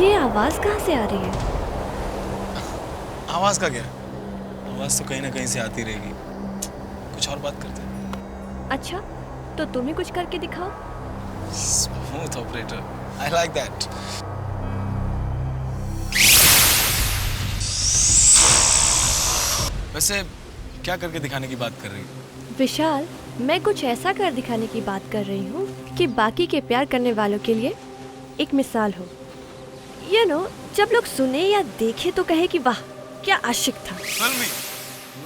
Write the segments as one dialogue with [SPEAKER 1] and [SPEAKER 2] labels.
[SPEAKER 1] ये आवाज कहाँ से आ रही है?
[SPEAKER 2] आवाज का क्या? आवाज तो कहीं ना कहीं से आती रहेगी। कुछ और बात करते हैं।
[SPEAKER 1] अच्छा, तो तुम ही कुछ करके दिखाओ।
[SPEAKER 2] Smooth operator, I like that. वैसे क्या करके दिखाने की बात कर रही है?
[SPEAKER 1] विशाल, मैं कुछ ऐसा कर दिखाने की बात कर रही हूँ कि बाकी के प्यार करने वालों के लिए एक मिसाल हो। जब लोग सुने या देखे तो कहे कि वाह क्या आशिक था।
[SPEAKER 2] फिल्मी,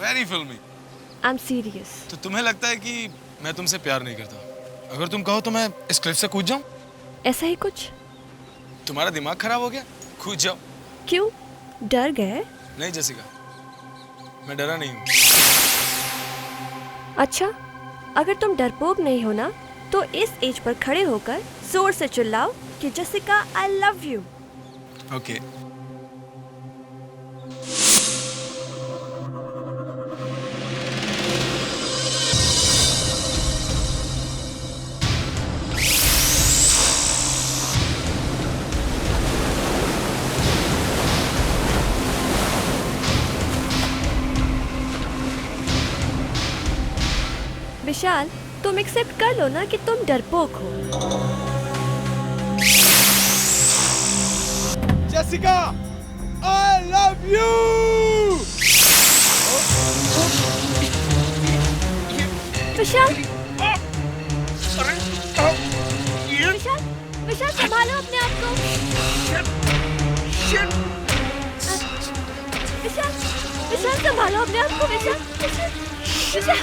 [SPEAKER 2] वेरी फिल्मी।
[SPEAKER 1] I am serious.
[SPEAKER 2] तो तुम्हें लगता है कि मैं तुमसे प्यार नहीं करता? अगर तुम कहो तो मैं इस क्लिफ से कूद जाऊं?
[SPEAKER 1] ऐसा ही कुछ।
[SPEAKER 2] तुम्हारा दिमाग खराब हो गया? कूद जाओ।
[SPEAKER 1] क्यों, डर गए?
[SPEAKER 2] नहीं जेसिका, मैं डरा नहीं हूँ।
[SPEAKER 1] अच्छा, अगर तुम डरपोक नहीं हो ना, तो इस एज पर खड़े होकर जोर से चिल्लाओ कि Jessica I love you.
[SPEAKER 2] Okay.
[SPEAKER 1] Vishal, तुम एक्सेप्ट कर लो ना कि तुम डरपोक हो।
[SPEAKER 2] Jessica, I love you!
[SPEAKER 1] Vishal, Vishal, Vishal संभालो अपने आप को। विशाल, विशाल संभालो अपने आप को। विशाल, विशाल, विशाल,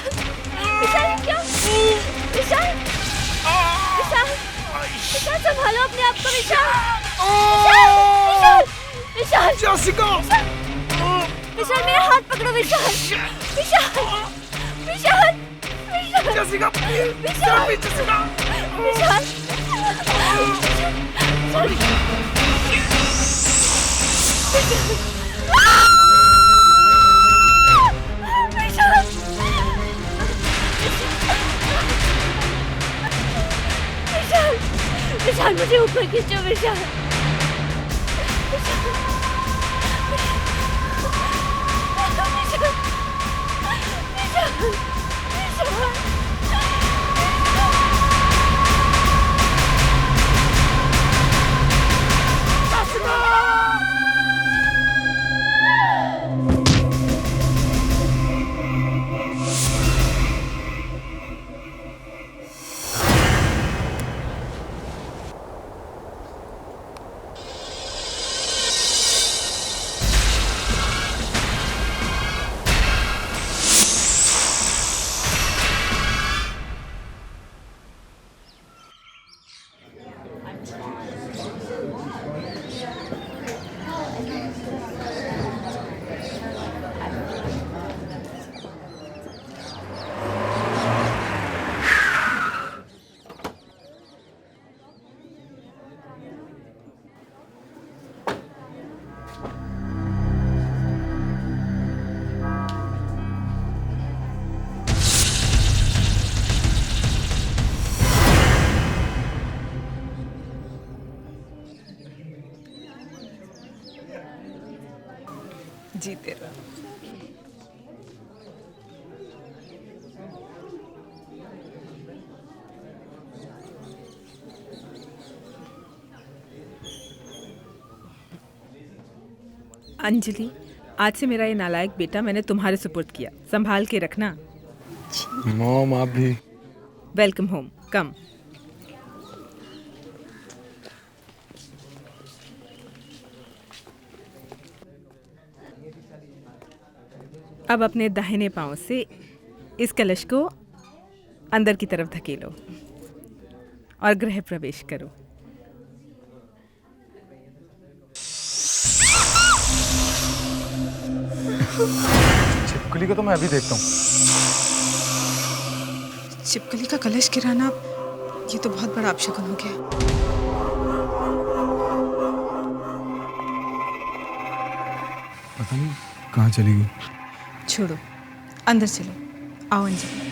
[SPEAKER 1] विशाल ये क्या? विशाल, विशाल, विशाल संभालो अपने आप को। विशाल, विशाल, विशाल, विशाल,
[SPEAKER 2] जेसिका!
[SPEAKER 1] विशाल मेरा हाथ पकड़ो। विशाल, विशाल, विशाल, विशाल,
[SPEAKER 2] जेसिका,
[SPEAKER 1] विशाल,
[SPEAKER 2] जेसिका!
[SPEAKER 1] विशाल, विशाल, विशाल मुझे ऊपर खींचो। विशाल, विशाल, विशाल, विशाल,
[SPEAKER 3] जीते रहो। अंजलि, आज से मेरा ये नालायक बेटा मैंने तुम्हारे सुपुर्द किया, संभाल के रखना।
[SPEAKER 2] मॉम, आप भी।
[SPEAKER 3] वेलकम होम, कम। अब अपने दाहिने पांव से इस कलश को अंदर की तरफ धकेलो और गृह प्रवेश करो।
[SPEAKER 4] छिपकली को तो मैं अभी देखता हूँ।
[SPEAKER 5] छिपकली का कलश गिराना, ये तो बहुत बड़ा अपशगुन हो गया।
[SPEAKER 4] पता नहीं कहाँ चली गई।
[SPEAKER 5] छोड़ो, अंदर चलो। आओ अंजलि।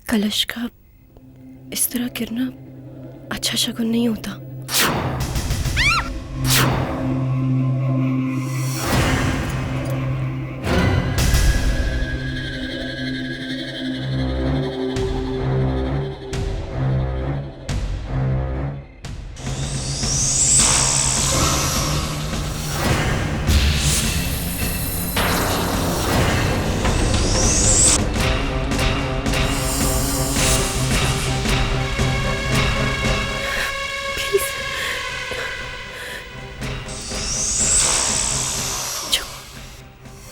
[SPEAKER 1] कलश का इस तरह गिरना अच्छा शगुन नहीं होता।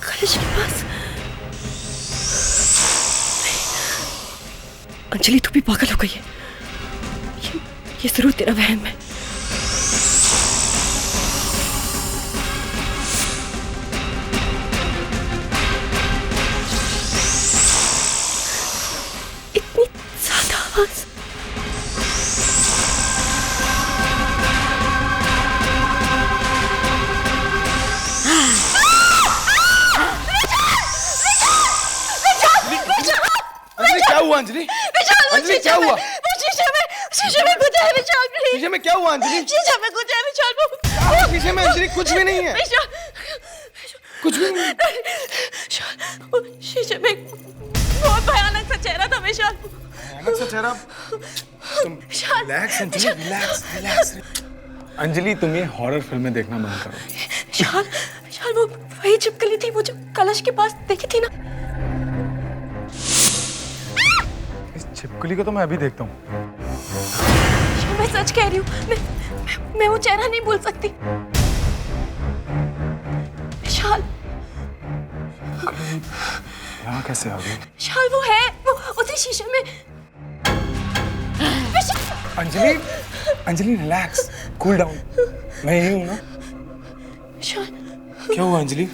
[SPEAKER 1] कलश के पास अंजलि, तू भी पागल हो गई है। ये जरूर तेरा वहम है। इतनी ज्यादा आवाज।
[SPEAKER 4] क्या हुआ अंजलि? अंजलि क्या हुआ?
[SPEAKER 1] शीशे में कुछ है विशाल।
[SPEAKER 4] शीशे में क्या हुआ अंजलि?
[SPEAKER 1] शीशे में कुछ है विशाल।
[SPEAKER 4] शीशे में अंजलि कुछ भी नहीं है। कुछ भी नहीं।
[SPEAKER 1] शीशे में बहुत भयानक सा चेहरा था विशाल।
[SPEAKER 4] भयानक सा चेहरा? तुम relax Anjali, relax relax. Anjali तुम ये हॉरर फिल्में देखना बंद करो।
[SPEAKER 1] विशाल वो वही छिपकली थी, वो जो कलश के पास देखी थी ना।
[SPEAKER 4] इस छिपकली को तो मैं अभी देखता हूँ।
[SPEAKER 1] मैं सच कह रही हूँ, मैं वो चेहरा नहीं भूल सकती। विशाल
[SPEAKER 4] यहाँ कैसे आ गई?
[SPEAKER 1] विशाल वो है, वो उसी शीशे में।
[SPEAKER 4] Anjali, Anjali relax, cool down. मैं यही हूँ ना।
[SPEAKER 1] विशाल
[SPEAKER 4] क्या हुआ अंजलि?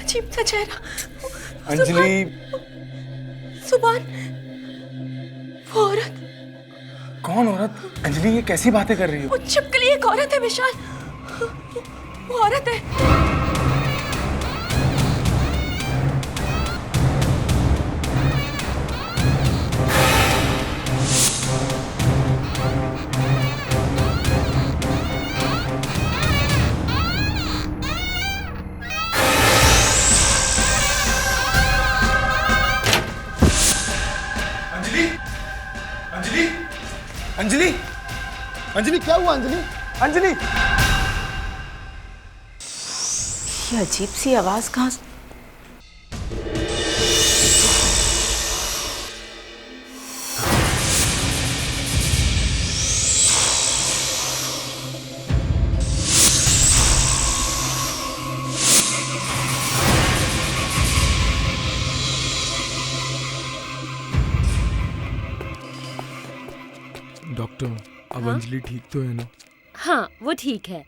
[SPEAKER 1] अजीब सा चेहरा।
[SPEAKER 4] अंजलि
[SPEAKER 1] सुभान, वो औरत।
[SPEAKER 4] कौन औरत? अंजलि ये कैसी बातें कर रही हो?
[SPEAKER 1] वो छिपकली एक औरत है विशाल। वो औरत है।
[SPEAKER 4] अंजलि, अंजलि, अंजलि क्या हुआ अंजलि? अंजलि
[SPEAKER 5] ये अजीब सी आवाज कहाँ से?
[SPEAKER 4] डॉक्टर, अब अंजलि ठीक तो है ना?
[SPEAKER 6] हाँ, वो ठीक है।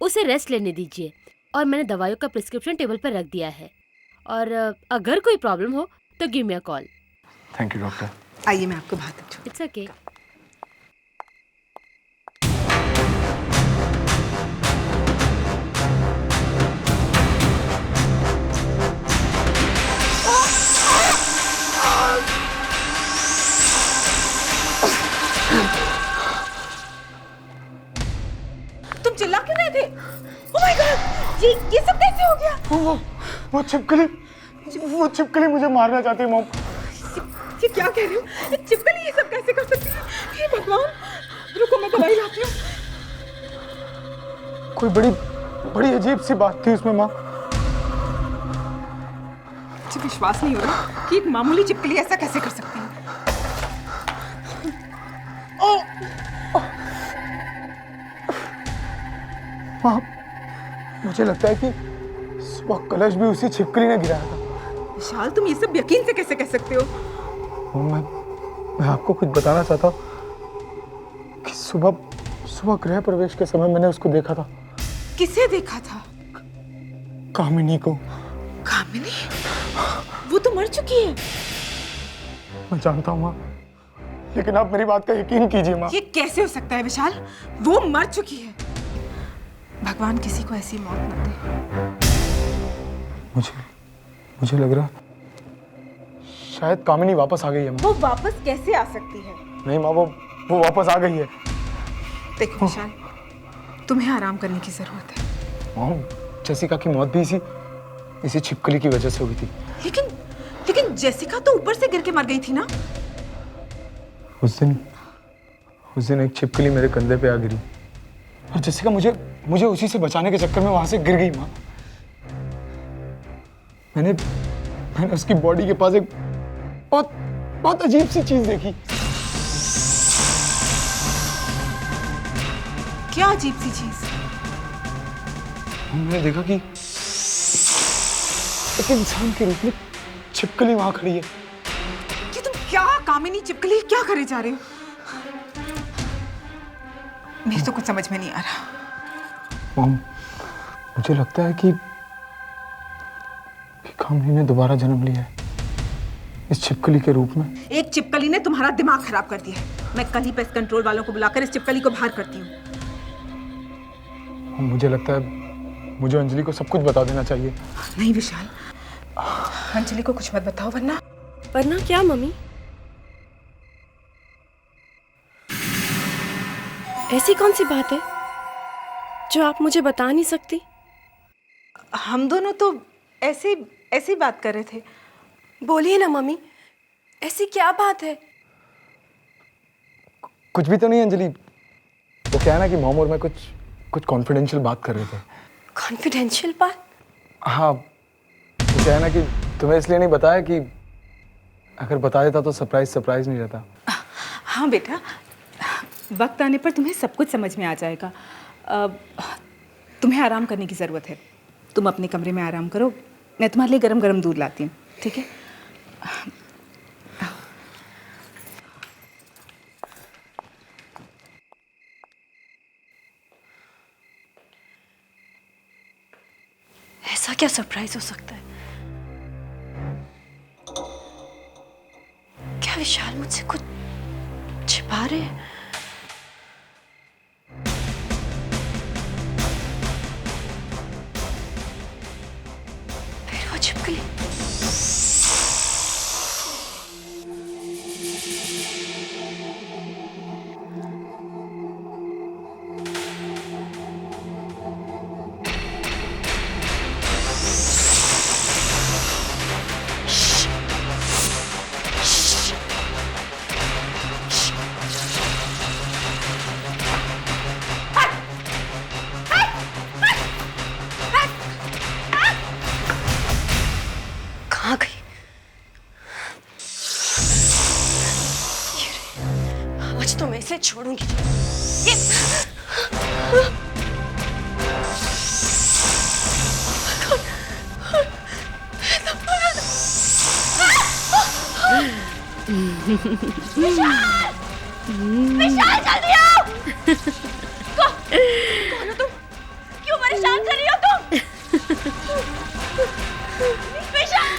[SPEAKER 6] उसे रेस्ट लेने दीजिए और मैंने दवाइयों का प्रिस्क्रिप्शन टेबल पर रख दिया है। और अगर कोई प्रॉब्लम हो तो give me a call.
[SPEAKER 4] Thank you doctor.
[SPEAKER 5] आइए मैं आपको बाहर तक छोड़।
[SPEAKER 6] It's okay.
[SPEAKER 5] तुम चिल्ला क्यों रहे थे? ओह माय गॉड, ये सब कैसे हो गया?
[SPEAKER 4] वो छिपकली मुझे मारना चाहती है मॉम।
[SPEAKER 5] ये क्या कह रही हो? ये छिपकली ये सब कैसे कर सकती है? हे भगवान, रुको मैं दवाई लाती हूँ।
[SPEAKER 4] कोई बड़ी अजीब सी बात थी उसमें माँ।
[SPEAKER 5] मुझे विश्वास नहीं हो रहा कि एक मामूली छिपकली ऐसा कैसे कर सकती है।
[SPEAKER 4] माँ, मुझे लगता है कि सुबह कलश भी उसी छिपकली ने गिराया था।
[SPEAKER 5] विशाल, तुम ये सब यकीन से कैसे कह सकते हो?
[SPEAKER 4] मैं आपको कुछ बताना चाहता हूँ कि सुबह गृह प्रवेश के समय मैंने उसको देखा था।
[SPEAKER 5] किसे देखा था?
[SPEAKER 4] कामिनी को।
[SPEAKER 5] कामिनी? वो तो मर चुकी है।
[SPEAKER 4] मैं जानता हूँ माँ, लेकिन आप मेरी बात का यकीन कीजिए माँ।
[SPEAKER 5] ये कैसे हो सकता है विशाल? वो मर चुकी है। भगवान किसी को ऐसी मौत न दे।
[SPEAKER 4] मुझे लग रहा शायद कामिनी वापस आ गई है माँ।
[SPEAKER 5] वो वापस कैसे आ सकती है?
[SPEAKER 4] नहीं माँ, वो वापस आ गई है।
[SPEAKER 5] देखो विशाल, तुम्हें आराम करने की जरूरत है।
[SPEAKER 4] माँ, जेसिका की मौत भी इसी छिपकली की वजह से हुई थी।
[SPEAKER 5] लेकिन जेसिका तो ऊपर से गिर के मर गई थी ना?
[SPEAKER 4] उस दिन एक छिपकली मेरे कंधे पे आ गिरी और जेसिका मुझे उसी से बचाने के चक्कर में वहां से गिर गई माँ। मैंने उसकी बॉडी के पास एक बहुत अजीब सी चीज देखी।
[SPEAKER 5] क्या अजीब सी चीज?
[SPEAKER 4] मैंने देखा कि एक इंसान के रूप में छिपकली वहां खड़ी है।
[SPEAKER 5] कि तुम क्या कामिनी छिपकली क्या करे जा रहे हो? मेरे तो कुछ समझ में नहीं आ रहा।
[SPEAKER 4] मॉम, मुझे लगता है कि कामिनी ने दोबारा जन्म लिया है इस छिपकली के रूप में।
[SPEAKER 5] एक छिपकली ने तुम्हारा दिमाग खराब कर दिया है। मैं कल ही पेस्ट कंट्रोल वालों को बुलाकर इस छिपकली को बाहर करती हूँ।
[SPEAKER 4] मुझे लगता है मुझे अंजलि को सब कुछ बता देना चाहिए।
[SPEAKER 5] नहीं विशाल, अंजलि को कुछ मत बताओ वरना
[SPEAKER 1] क्या मम्मी? ऐसी कौन सी बात है जो आप मुझे बता नहीं सकती?
[SPEAKER 5] हम दोनों तो ऐसी बात कर रहे थे।
[SPEAKER 1] बोलिए ना मम्मी, ऐसी क्या बात है?
[SPEAKER 4] कुछ भी तो नहीं अंजलि, वो क्या है ना कि मॉम और मैं कुछ कॉन्फिडेंशियल बात कर रहे थे।
[SPEAKER 1] कॉन्फिडेंशियल बात?
[SPEAKER 4] हाँ, वो क्या है ना कि तुम्हें इसलिए नहीं बताया कि अगर बता देता तो सरप्राइज नहीं रहता।
[SPEAKER 5] हाँ बेटा, वक्त आने पर तुम्हें सब कुछ समझ में आ जाएगा। तुम्हें आराम करने की ज़रूरत है। तुम अपने कमरे में आराम करो, मैं तुम्हारे लिए गरम गरम दूध लाती हूँ, ठीक है?
[SPEAKER 1] ऐसा क्या सरप्राइज हो सकता है? क्या विशाल मुझसे कुछ छिपा रहे हैं? फिर वो छिपकली। कहाँ गई? आज तो मैं इसे छोड़ूंगी।
[SPEAKER 7] विशाल जल्दी आओ! कौन हो तुम? क्यों परेशान कर रही हो तुम? विशाल!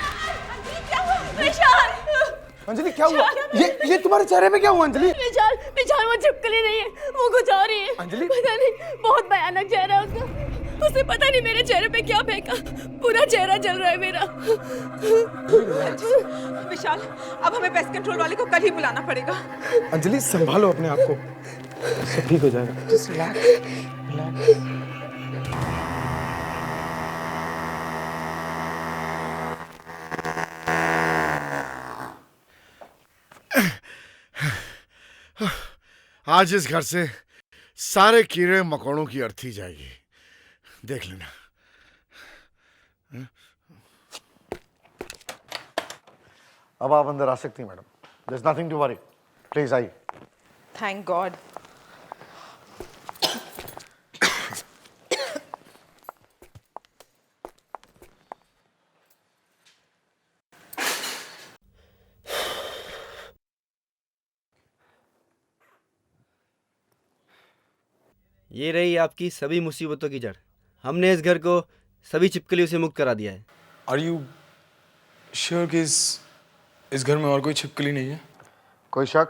[SPEAKER 7] क्या हुआ? विशाल!
[SPEAKER 4] अंजलि क्या हुआ? ये तुम्हारे चेहरे पे क्या हुआ अंजलि?
[SPEAKER 7] विशाल वो छिपकली नहीं है, वो कुछ और ही है।
[SPEAKER 4] अंजलि?
[SPEAKER 7] पता नहीं, बहुत भयानक चेहरा है उसका। उसे पता नहीं मेरे चेहरे पे क्या फेंका, पूरा चेहरा जल रहा है मेरा।
[SPEAKER 5] विशाल, अब हमें पेस्ट कंट्रोल वाले को कल ही बुलाना पड़ेगा।
[SPEAKER 4] अंजलि संभालो अपने आप को, सब ठीक हो जाएगा। Just relax.
[SPEAKER 8] आज इस घर से सारे कीड़े मकोड़ों की अर्थी जाएगी, देख लेना।
[SPEAKER 9] अब आप अंदर आ सकती हैं madam. There is nothing to worry, please आइए।
[SPEAKER 5] Thank God.
[SPEAKER 10] ये रही आपकी सभी मुसीबतों की जड़। हमने इस घर को सभी छिपकलियों से मुक्त करा दिया है।
[SPEAKER 4] आर यू श्योर कि इस घर में और कोई छिपकली नहीं है?
[SPEAKER 9] कोई शक?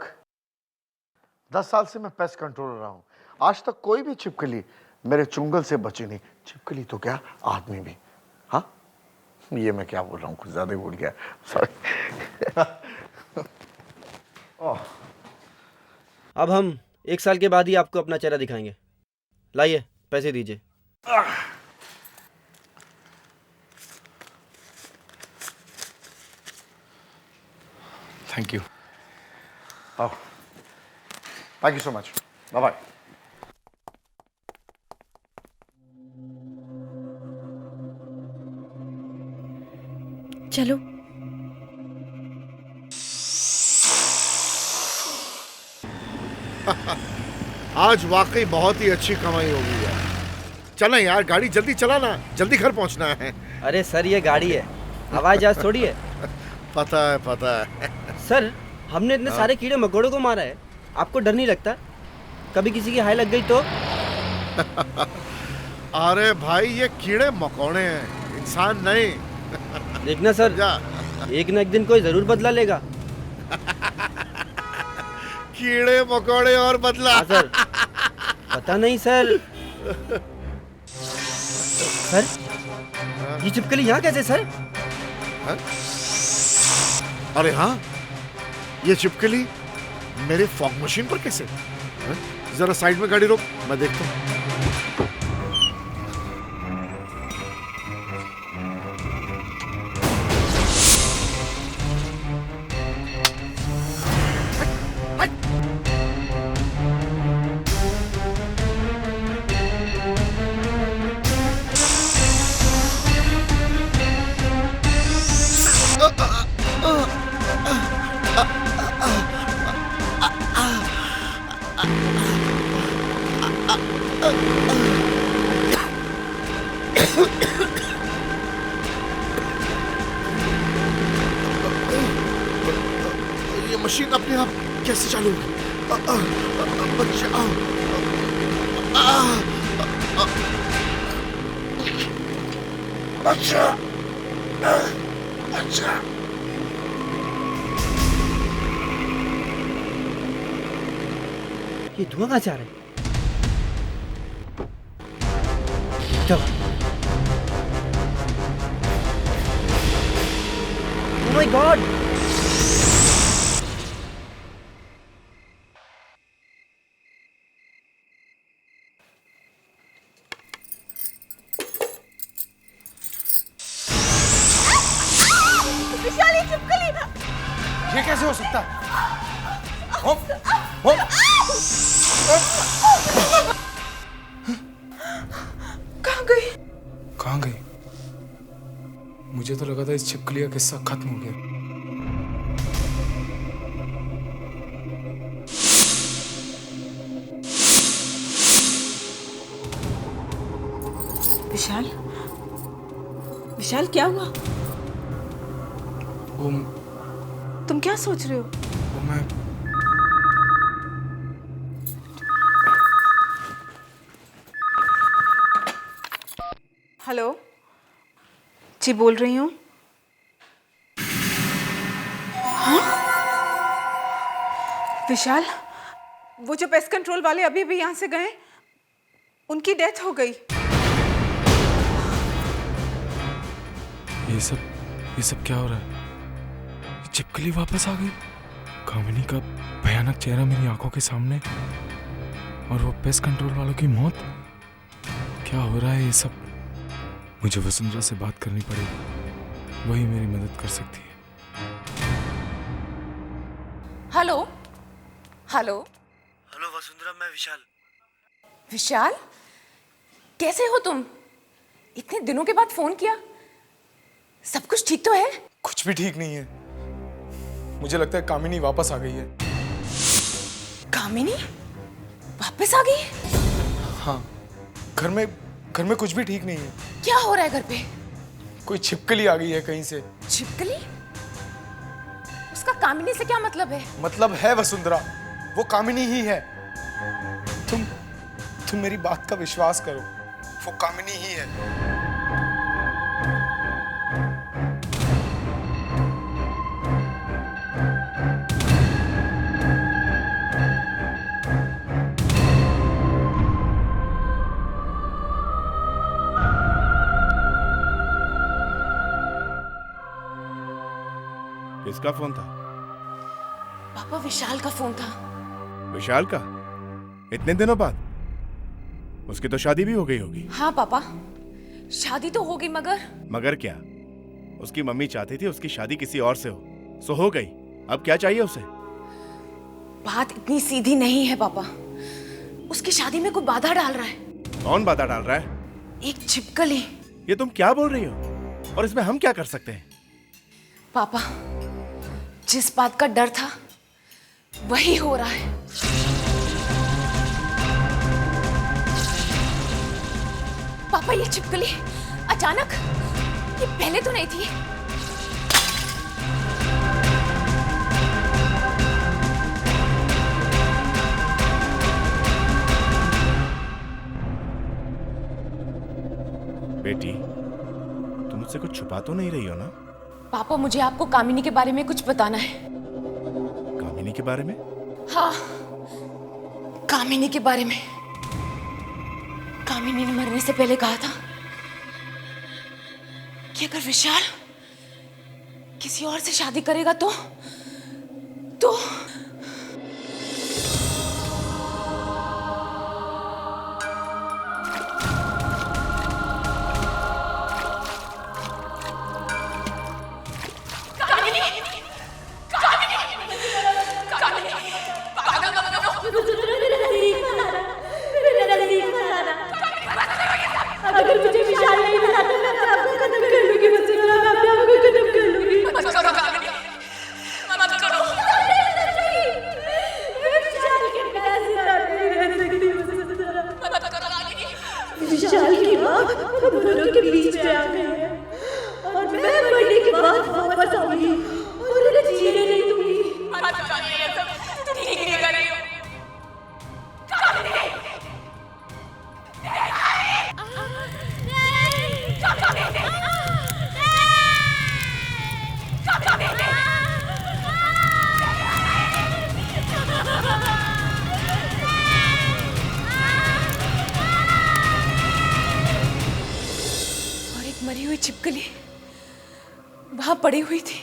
[SPEAKER 9] 10 साल से मैं पेस्ट कंट्रोलर रहा हूं, आज तक कोई भी छिपकली मेरे चुंगल से बची नहीं। छिपकली तो क्या, आदमी भी। हाँ, ये मैं क्या बोल रहा हूँ, कुछ ज्यादा ही बोल गया, सॉरी।
[SPEAKER 10] अब हम 1 साल के बाद ही आपको अपना चेहरा दिखाएंगे। लाइए, पैसे दीजिए।
[SPEAKER 4] Thank you.
[SPEAKER 9] Thank you so much, bye bye.
[SPEAKER 7] चलो।
[SPEAKER 8] आज वाकई बहुत ही अच्छी कमाई होगी यार। चलें यार, गाड़ी जल्दी चलाना, जल्दी घर पहुंचना है।
[SPEAKER 10] अरे सर, ये गाड़ी है, हवाई जहाज थोड़ी है।
[SPEAKER 8] पता है, पता है।
[SPEAKER 10] सर, हमने इतने सारे कीड़े मकोड़ों को मारा है, आपको डर नहीं लगता? कभी किसी की हाय लग गई तो?
[SPEAKER 8] अरे भाई, ये कीड़े मकोड़े हैं, इंसान नहीं।
[SPEAKER 10] देखना सर, एक न एक दिन कोई जरूर बदला लेगा।
[SPEAKER 8] कीड़े मकोड़े और बदला।
[SPEAKER 10] हाँ सर, पता नहीं सर। सर, ये छिपकली यहाँ कैसे सर?
[SPEAKER 8] हा? अरे हाँ, ये छिपकली मेरे फॉग मशीन पर कैसे? हा? जरा साइड में गाड़ी रोक, मैं देखता हूँ। ये मशीन अपने आप कैसे चालू होगी? अच्छा, अच्छा।
[SPEAKER 10] ये धुआं कहाँ से आ रहा है? चलो। Oh my God!
[SPEAKER 5] विशाली, छिपकली!
[SPEAKER 4] ये कैसे हो सकता है?
[SPEAKER 5] कहाँ गई?
[SPEAKER 4] कहाँ गई? मुझे तो लगा था इस छिपकली का किस्सा खत्म हो गया।
[SPEAKER 5] विशाल, विशाल क्या हुआ?
[SPEAKER 4] वो
[SPEAKER 5] तुम क्या सोच रहे हो?
[SPEAKER 4] मैं
[SPEAKER 5] हेलो जी, बोल रही हूँ। हाँ? विशाल, वो जो पेस्ट कंट्रोल वाले अभी अभी यहाँ से गए, उनकी डेथ हो गई।
[SPEAKER 4] ये सब क्या हो रहा है? ये छिपकली वापस आ गई। कामिनी का भयानक चेहरा मेरी आंखों के सामने, और वो पेस्ट कंट्रोल वालों की मौत। क्या हो रहा है ये सब? मुझे वसुंधरा से बात करनी पड़ेगी, वही मेरी मदद कर सकती है।
[SPEAKER 5] Hello hello
[SPEAKER 8] hello
[SPEAKER 10] hello Vasundhara, मैं विशाल।
[SPEAKER 5] विशाल, कैसे हो तुम? इतने दिनों के बाद फोन किया। सब कुछ ठीक तो है?
[SPEAKER 4] कुछ भी ठीक नहीं है। मुझे लगता है कामिनी वापस आ गई है।
[SPEAKER 5] कामिनी वापस आ गई?
[SPEAKER 4] हाँ, घर में कुछ भी ठीक नहीं है।
[SPEAKER 5] क्या हो रहा है घर पे?
[SPEAKER 4] कोई छिपकली आ गई है कहीं से।
[SPEAKER 5] छिपकली? उसका कामिनी से क्या मतलब है?
[SPEAKER 4] मतलब है वसुंधरा, वो कामिनी ही है। तुम मेरी बात का विश्वास करो, वो कामिनी ही है।
[SPEAKER 11] किसका फोन था?
[SPEAKER 5] पापा, विशाल का फोन था।
[SPEAKER 11] विशाल का? इतने दिनों बाद? उसकी तो शादी भी हो गई होगी।
[SPEAKER 5] हाँ पापा, शादी तो हो गई,
[SPEAKER 11] मगर क्या? उसकी मम्मी चाहती थी उसकी शादी किसी और से हो, सो हो गई। अब क्या चाहिए उसे?
[SPEAKER 5] बात इतनी सीधी नहीं है पापा। उसकी शादी में कोई बाधा डाल रहा है।
[SPEAKER 11] कौन बाधा डाल रहा है?
[SPEAKER 5] एक छिपकली।
[SPEAKER 11] ये तुम क्या बोल रही हो? और इसमें हम क्या कर सकते हैं?
[SPEAKER 5] पापा, जिस बात का डर था वही हो रहा है। पापा, ये छिपकली अचानक, ये पहले तो नहीं थी।
[SPEAKER 11] बेटी, तुम मुझसे कुछ छुपा तो नहीं रही हो ना?
[SPEAKER 5] पापा, मुझे आपको कामिनी के बारे में कुछ बताना है।
[SPEAKER 11] कामिनी के बारे में?
[SPEAKER 5] हाँ, कामिनी के बारे में। कामिनी ने मरने से पहले कहा था कि अगर विशाल किसी और से शादी करेगा तो
[SPEAKER 7] अगर मुझे विशाल नहीं मिला तो मैं आपको खत्म कर लूंगी। वसुंधरा, मैं आपको खत्म कर लूंगी। मत करो कामिनी, मत करो। विशाल के बिना जिंदा नहीं रह सकती वसुंधरा। मत करो कामिनी। विशाल की माँ हम दोनों के बीच में आ गई है और मैं मरने के बाद वापस आऊंगी और उन्हें जीने नहीं दूंगी। मत करो, ये सब ठीक नहीं कर रही हो।
[SPEAKER 5] और एक मरी हुई छिपकली वहां पड़ी हुई थी।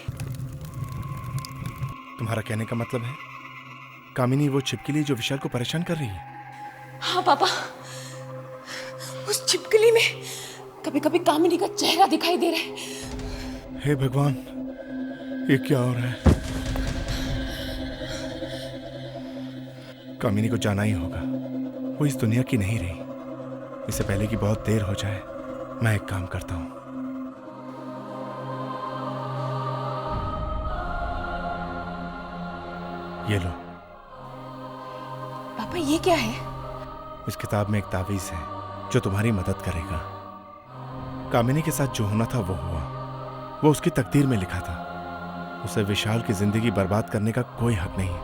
[SPEAKER 11] तुम्हारा कहने का मतलब है कामिनी वो छिपकली जो विशाल को परेशान कर रही है?
[SPEAKER 5] हाँ पापा, उस छिपकली में कभी कभी कामिनी का चेहरा दिखाई दे रहा है।
[SPEAKER 11] हे भगवान, ये क्या हो रहा है? कामिनी को जाना ही होगा, वो इस दुनिया की नहीं रही। इससे पहले कि बहुत देर हो जाए, मैं एक काम करता हूं। ये लो।
[SPEAKER 5] पापा, ये क्या है?
[SPEAKER 11] इस किताब में एक तावीज है जो तुम्हारी मदद करेगा। कामिनी के साथ जो होना था वो हुआ, वो उसकी तकदीर में लिखा था। उसे विशाल की जिंदगी बर्बाद करने का कोई हक नहीं।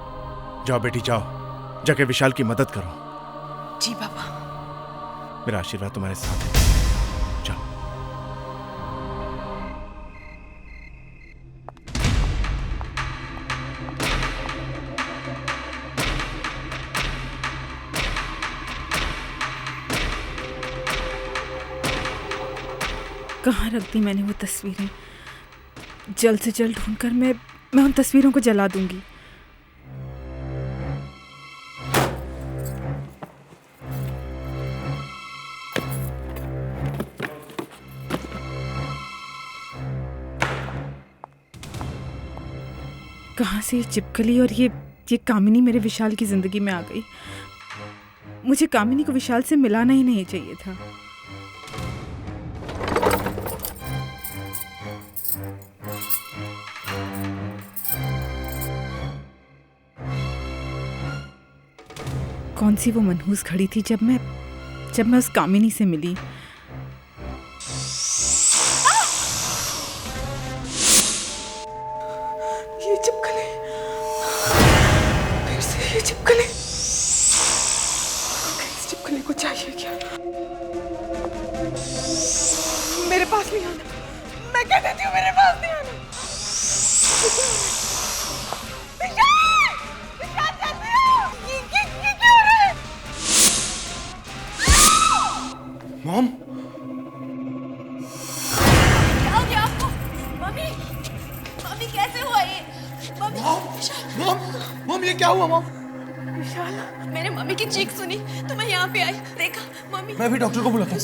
[SPEAKER 11] जाओ बेटी, जाओ, जाके विशाल की मदद करो।
[SPEAKER 5] जी पापा।
[SPEAKER 11] मेरा आशीर्वाद तुम्हारे साथ है। जाओ।
[SPEAKER 3] कहाँ रख दी मैंने वो तस्वीरें? जल्द से जल्द ढूंढकर मैं उन तस्वीरों को जला दूंगी। कहाँ से ये चिपकली और ये कामिनी मेरे विशाल की जिंदगी में आ गई? मुझे कामिनी को विशाल से मिलाना ही नहीं चाहिए था। कौन सी वो मनहूस घड़ी थी जब मैं उस कामिनी से मिली।
[SPEAKER 5] ये चिपकली, फिर से ये चिपकली। इस चिपकली को चाहिए क्या? मेरे पास नहीं आना, मैं कह देती हूँ मेरे पास नहीं आना। विशाल जाते हो? ये क्या हो रहा है?
[SPEAKER 4] मॉम,
[SPEAKER 1] क्या हो गया आपको? मम्मी, मम्मी कैसे हुआ ये? मम्मी,
[SPEAKER 4] मॉम ये क्या हुआ मॉम?
[SPEAKER 1] विशाल, मैंने मम्मी की चीख सुनी तो मैं यहाँ पे आई। रेखा, मम्मी।
[SPEAKER 4] मैं भी डॉक्टर को बुलाता हूँ।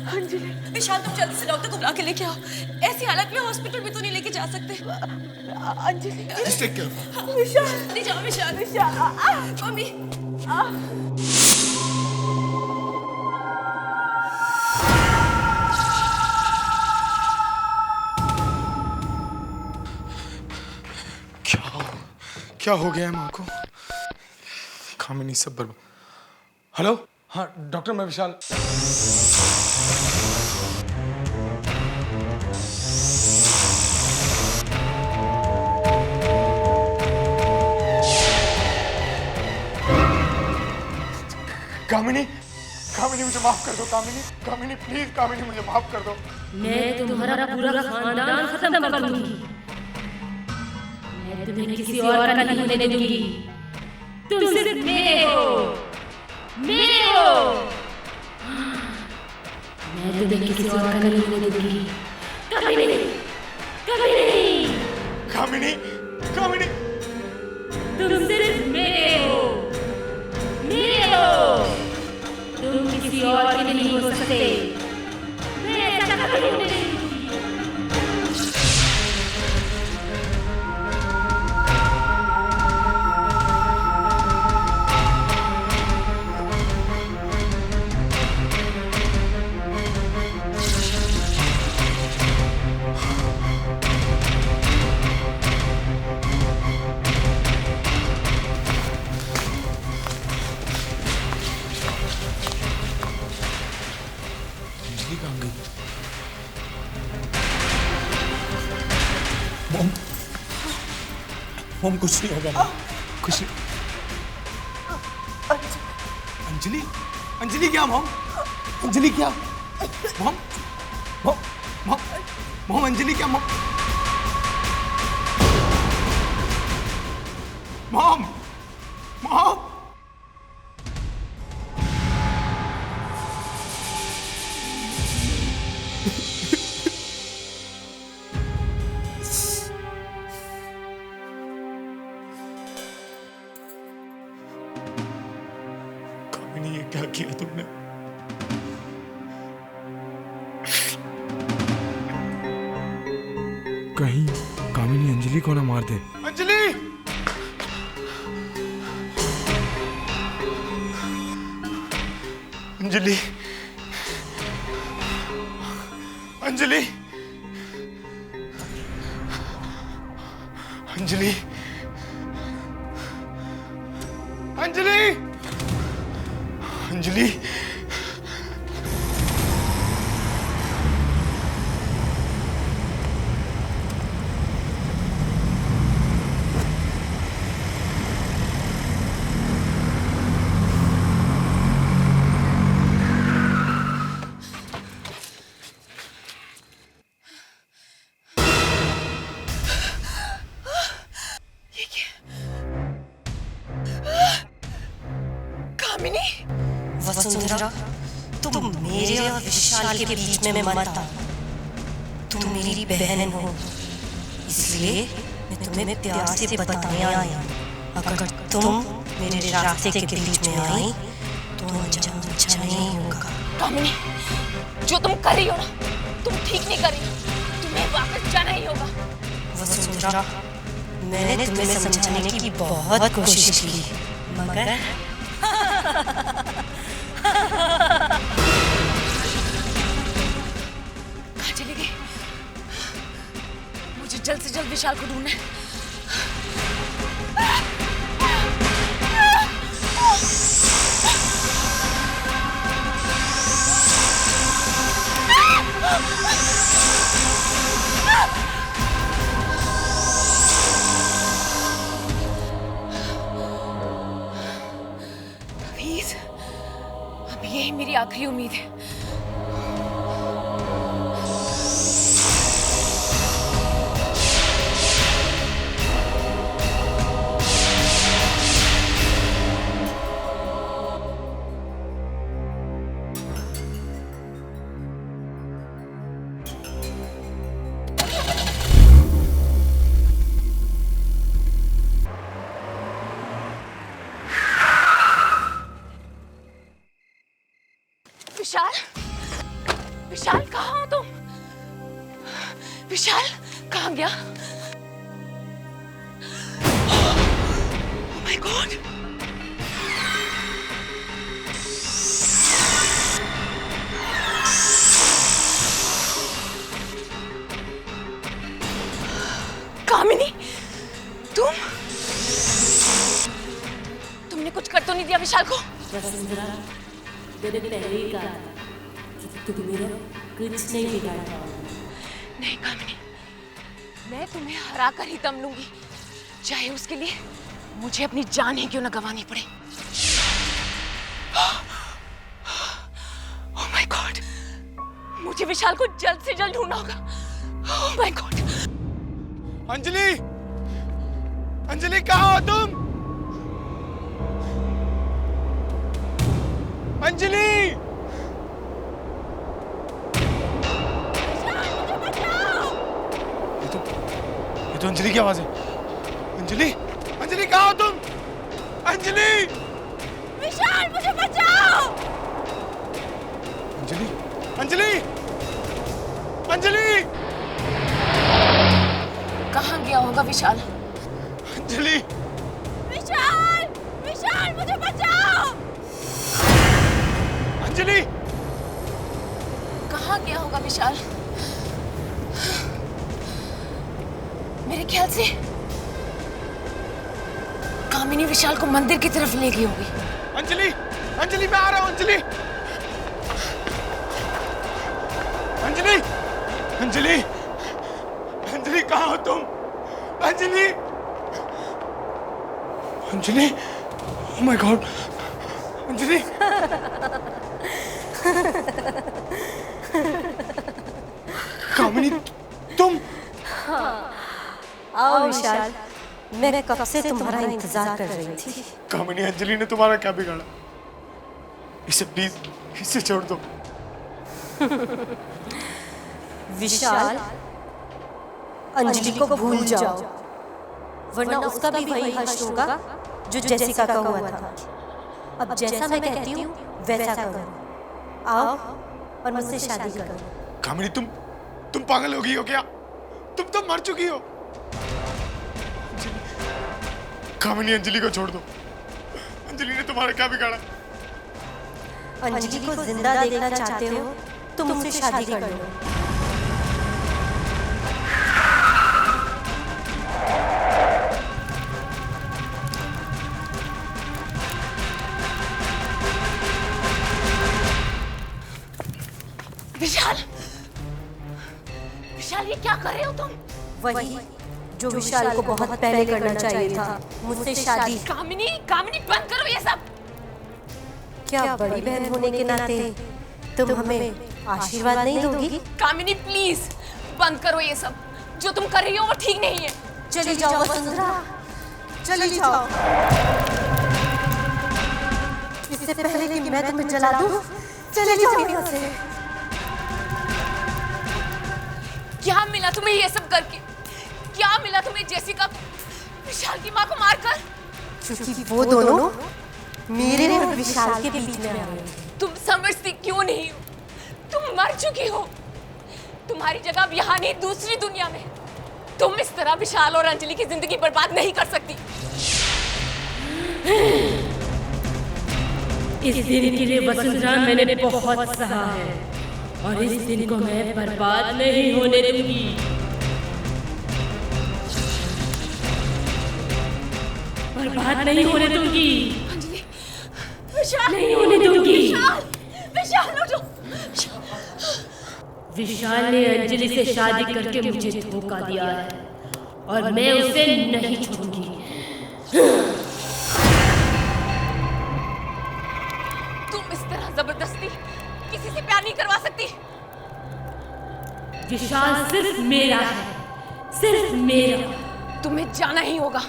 [SPEAKER 1] अंजलि, विशाल तुम जल्दी से डॉक्टर को बुला के लेके आओ। ऐसी हालत में हॉस्पिटल भी तो नहीं लेके जा सकते। अंजलि, विशाल, नहीं जाओ विशाल। मम्मी,
[SPEAKER 4] क्या हो गया है माँ को? कामिनी सब बर्बाद। हेलो, हाँ डॉक्टर, मैं विशाल। कामिनी, कामिनी मुझे माफ कर दो। कामिनी प्लीज, कामिनी मुझे माफ कर दो।
[SPEAKER 6] मैं तुम्हारा पूरा खानदान खत्म कर दूंगी। मैं तुम्हें किसी और का नहीं होने दूंगी। तुम सिर्फ मेरे हो। मैं तुम्हें किसी और का नहीं होने दूंगी। कभी नहीं।
[SPEAKER 4] कामिनी,
[SPEAKER 6] तुम सिर्फ मेरे हो। तुम किसी और के नहीं हो सकते। मैं ऐसा कभी नहीं होने दूंगी।
[SPEAKER 2] मॉम कुछ नहीं होगा मॉम, कुछ नहीं। अंजलि क्या मॉम? अंजलि क्या मॉम? मॉम अंजलि क्या मॉम? मॉम ये क्या किया तुमने?
[SPEAKER 4] कहीं कामिनी अंजलि को ना मार दे। अंजलि! अंजलि! अंजलि! अंजलि! अंजलि! अंजलि!
[SPEAKER 12] वसुंधरा, तुम मेरे और विशाल के बीच में मत आओ। तुम मेरी बहन हो, इसलिए मैं तुम्हें प्यार से बताने आई। अगर तुम मेरे रास्ते के बीच में आई तो अंजाम अच्छा नहीं होगा।
[SPEAKER 5] कामिनी, जो तुम कर रही हो ना, तुम ठीक नहीं कर रही। तुम्हें वापस जाना ही होगा।
[SPEAKER 12] वसुंधरा, मैंने तुम्हें समझाने की बहुत कोशिश की, मगर
[SPEAKER 5] मुझे जल्द से जल्द विशाल को ढूंढना है। प्लीज, अब यही मेरी आखिरी उम्मीद है। विशाल, विशाल कहाँ हो तुम? विशाल कहाँ गया? ओह माय गॉड! कामिनी, तुमने कुछ कर तो नहीं दिया विशाल को?
[SPEAKER 6] मैंने पहले ही कहा कि तुम मेरा कुछ नहीं बिगाड़ पाओगे।
[SPEAKER 5] नहीं कामिनी, मैं तुम्हें हरा कर ही दम लूंगी, चाहे उसके लिए मुझे अपनी जान ही क्यों न गंवानी पड़े। ओह माय गॉड, मुझे विशाल को जल्द से जल्द ढूंढना होगा। ओह माय गॉड।
[SPEAKER 4] अंजलि, अंजलि कहाँ हो तुम? अंजलि! ये तो अंजलि की आवाज है। अंजलि, अंजलि कहाँ हो तुम? अंजलि!
[SPEAKER 1] विशाल मुझे बचाओ!
[SPEAKER 4] अंजलि, अंजलि, अंजलि!
[SPEAKER 5] कहाँ गया होगा विशाल?
[SPEAKER 4] अंजलि!
[SPEAKER 1] विशाल, विशाल मुझे बचाओ!
[SPEAKER 4] अंजलि!
[SPEAKER 5] कहाँ गया होगा विशाल? मेरे ख्याल से कामिनी विशाल को मंदिर की तरफ ले गई होगी।
[SPEAKER 4] अंजलि, अंजलि मैं आ रहा हूँ। अंजलि, अंजलि, अंजलि, अंजलि कहाँ हो तुम? Anjali, Anjali, oh my God, Anjali! Kamini, तुम?
[SPEAKER 12] आओ विशाल, मैं कब से तुम्हारा इंतजार कर रही थी।
[SPEAKER 4] कामिनी, अंजलि ने तुम्हारा क्या बिगाड़ा? इसे प्लीज, इसे छोड़ दो।
[SPEAKER 12] विशाल, अंजलि को भूल जाओ, वरना उसका भी वही हश्र होगा जो जेसिका का हुआ था। अब जैसा मैं कहती हूँ वैसा करो। आओ और मुझसे शादी करो।
[SPEAKER 4] कामिनी, तुम पागल हो गई हो क्या? तुम तो मर चुकी हो। कामिनी, अंजलि को छोड़ दो। अंजलि ने तुम्हारा क्या बिगाड़ा?
[SPEAKER 12] अंजलि को जिंदा देखना चाहते हो तो मुझसे शादी कर लो।
[SPEAKER 5] विशाल, विशाल ये क्या कर रहे हो तुम?
[SPEAKER 12] वही जो विशाल को बहुत पहले करना चाहिए था, मुझसे शादी।
[SPEAKER 5] कामिनी, कामिनी बंद करो ये सब।
[SPEAKER 12] क्या बड़ी बहन होने के नाते तुम हमें आशीर्वाद नहीं दोगी?
[SPEAKER 5] कामिनी प्लीज बंद करो ये सब। जो तुम कर रही हो वो ठीक नहीं है।
[SPEAKER 12] चली जाओ वसुंधरा, चली जाओ। इससे पहले कि मैं तुम्हें जला दूं, चली जाओ यहाँ से।
[SPEAKER 5] क्या मिला तुम्हें ये सब करके? क्या मिला तुम्हें जेसिका, विशाल की माँ को मारकर?
[SPEAKER 12] क्योंकि वो दोनों मेरे और विशाल के बीच में आए।
[SPEAKER 5] तुम समझती क्यों नहीं हो? तुम मर चुकी हो। तुम्हारी जगह अब यहाँ नहीं, दूसरी दुनिया में। तुम इस तरह विशाल और अंजलि की जिंदगी बर्बाद नहीं कर सकती।
[SPEAKER 6] इस दिन के लिए वसुंधरा मैंने बहुत सहा है और इस दिन को मैं बर्बाद नहीं होने दूंगी। बात नहीं होने दूंगी।
[SPEAKER 5] अंजलि, विशाल
[SPEAKER 6] नहीं होने दूंगी।
[SPEAKER 5] विशाल, विशाल उठो।
[SPEAKER 6] विशाल ने अंजलि से शादी करके मुझे धोखा दिया है और मैं उसे नहीं छोड़ूंगी।
[SPEAKER 5] तुम इस तरह जबरदस्ती किसी से प्यार नहीं करवा सकती।
[SPEAKER 6] विशाल सिर्फ मेरा है, सिर्फ मेरा।
[SPEAKER 5] तुम्हें जाना ही होगा।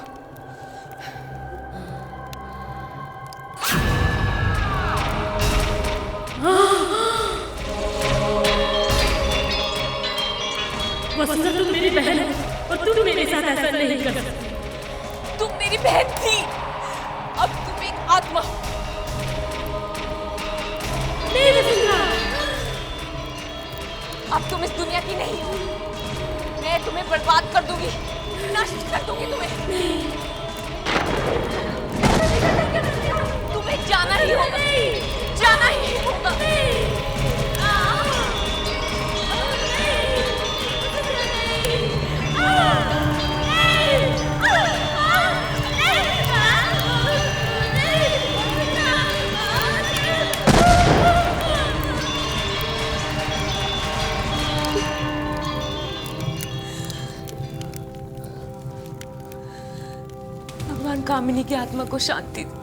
[SPEAKER 6] वसुंधरा, तुम मेरी बहन हो और तुम मेरे साथ ऐसा नहीं कर सकती।
[SPEAKER 5] तुम मेरी बहन थी, अब तुम एक आत्मा हो।
[SPEAKER 6] नहीं वसुंधरा,
[SPEAKER 5] अब तुम इस दुनिया की नहीं हो। मैं तुम्हें बर्बाद कर दूंगी, नष्ट कर दूंगी तुम्हें। तुम्हें जाना ही होगा, जाना ही होगा। भगवान कामिनी की आत्मा को शांति दे।